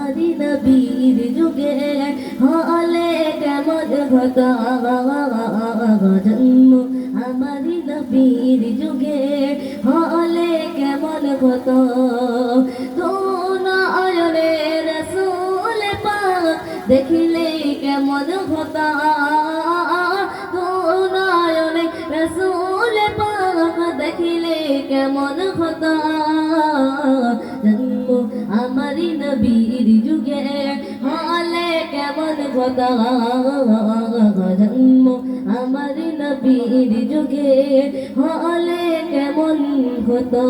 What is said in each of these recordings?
আমারি নবীর যুগে হলে কেমন হতো জন্ম আমারি নবীর যুগে হলে কেমন হতো তো নয়নে রাসূল পাক দেখিলে কেমন হতো তো নয়নে রাসূল পাক দেখিলে কেমন হতো জন্ম আমারি নবীর যুগে হলে কেমন হতো জন্ম আমারি নবীর যুগে হলে কেমন হতো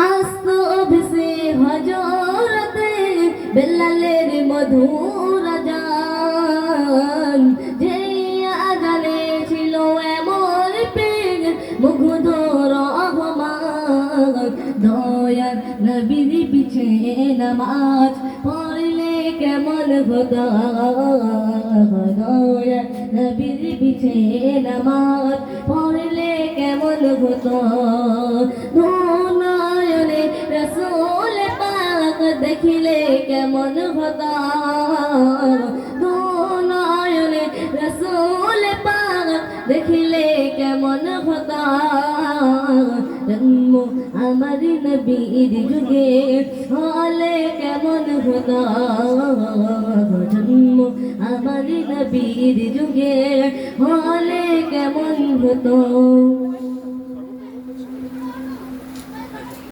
আস্ত অভিষে হজরতে বেলালের মধুর আজান যে আজানে ছিল এমন প্রেম মুগ্ধ রহমান দয়ার নবীর পিছে নামাজ পড়লে কেমন হতো দয়ার নবীর পিছে নামাজ পড়লে কেমন হতো নয়নে রাসূল পাক দেখিলে কেমন হতো নয়নে রাসূল পাক দেখিলে কেমন হতো জন্ম আমারি নবীর যুগে হলে কেমন হতো জন্ম আমারি নবীর যুগে হলে কেমন হতো।